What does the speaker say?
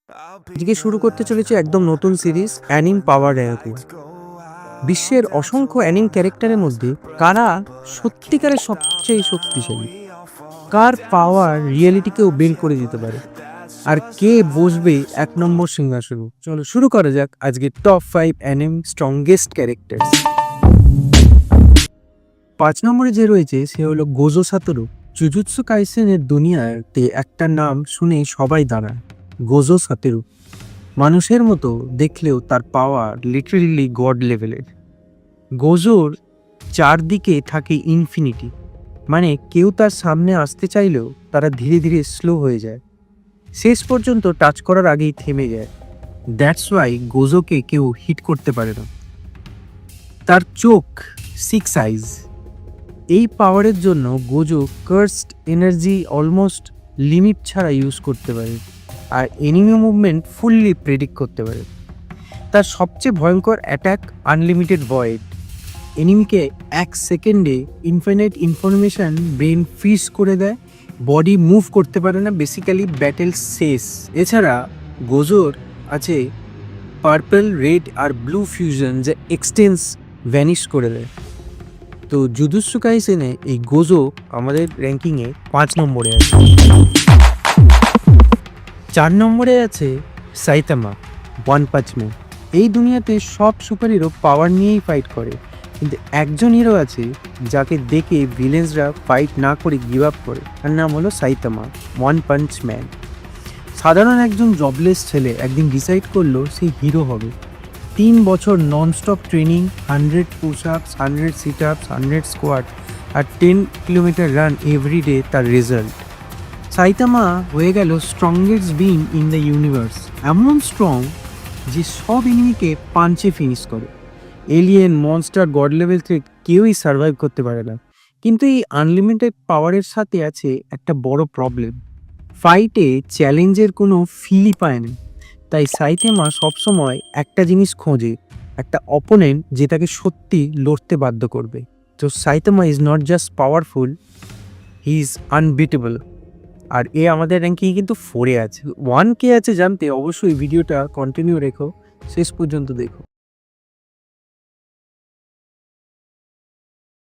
আজকে শুরু করতে চলেছে একদম নতুন সিরিজ অ্যানিম পাওয়ার র্যাঙ্কিং। বিশ্বের অসংখ্য অ্যানিম ক্যারেক্টারের মধ্যে কারা সত্যিকারের সবচেয়ে শক্তিশালী, কার পাওয়ার রিয়েলিটিকেও বেন্ড করে দিতে পারে, আর কে বসবে 1 নম্বর সিংহাসনে। চলো শুরু করা যাক আজকে টপ 5 অ্যানিম স্ট্রংগেস্ট ক্যারেক্টার। 5 নম্বরে যে রয়েছে সে হলো গোজো সাতোরু। জুজুৎসু কাইসেনের দুনিয়াতে একটা নাম শুনে সবাই দাঁড়ায়, গোজো সাতোরু। মানুষের মতো দেখলেও তার পাওয়ার লিটারেলি গড লেভেলের। গোজোর চারদিকে থাকে ইনফিনিটি, মানে কেউ তার সামনে আসতে চাইলেও তারা ধীরে ধীরে স্লো হয়ে যায়, শেষ পর্যন্ত টাচ করার আগেই থেমে যায়। দ্যাটস ওয়াই গোজোকে কেউ হিট করতে পারে না। তার চোখ 6 আইজ। এই পাওয়ারের জন্য Gojo cursed energy almost limit ছাড়া ইউজ করতে পারে, আর এনিমি মুভমেন্ট ফুললি প্রেডিক্ট করতে পারে। তার সবচেয়ে ভয়ঙ্কর অ্যাটাক আনলিমিটেড ভয়েড। এনিমিকে 1 সেকেন্ডে ইনফিনিট ইনফরমেশন ব্রেন ফ্রিজ করে দেয়, বডি মুভ করতে পারে না, বেসিক্যালি ব্যাটেল শেষ। এছাড়া গোজোর আছে পার্পল, রেড আর ব্লু ফিউশন, যা এক্সটেন্স ভ্যানিশ করে দেয়। তো জুজুৎসু কাইসেনে এই গোজো আমাদের র্যাঙ্কিংয়ে 5 নম্বরে আছে। 4 নম্বরে আছে সাইতামা, ওয়ান পাঞ্চ ম্যান। এই দুনিয়াতে সব সুপার হিরো পাওয়ার নিয়েই ফাইট করে, কিন্তু একজন হিরো আছে যাকে দেখে ভিলেন্সরা ফাইট না করে গিভ আপ করে, তার নাম হলো সাইতামা, ওয়ান পাঞ্চ ম্যান। সাধারণ একজন জবলেস ছেলে একদিন ডিসাইড করলো সে হিরো হবে। 3 বছর ননস্টপ ট্রেনিং, 100 পুশ আপস, 100 সিট আপস, 100 স্কোয়াড আর 10 কিলোমিটার রান এভরিডে তার রেজাল্ট। সাইতামা হয়ে গেল strongest being in the universe, এমন স্ট্রং যে সব এনিমিকে পাঞ্চে ফিনিশ করে। এলিয়েন, মনস্টার, গড লেভেল থেকে কেউই সার্ভাইভ করতে পারে না। কিন্তু এই আনলিমিটেড পাওয়ারের সাথে আছে একটা বড় প্রবলেম, ফাইটে চ্যালেঞ্জের কোনো ফিলই পায় না। তাই সাইতামা সবসময় একটা জিনিস খোঁজে, একটা অপোনেন্ট যে তাকে সত্যি লড়তে বাধ্য করবে। তো Saitama is not just powerful, he is unbeatable. আর এ আমাদের র্যাঙ্কিং কিন্তু 4-এ আছে। 1 কে আছে জানতে অবশ্যই ভিডিওটা কন্টিনিউ রেখো, শেষ পর্যন্ত দেখো।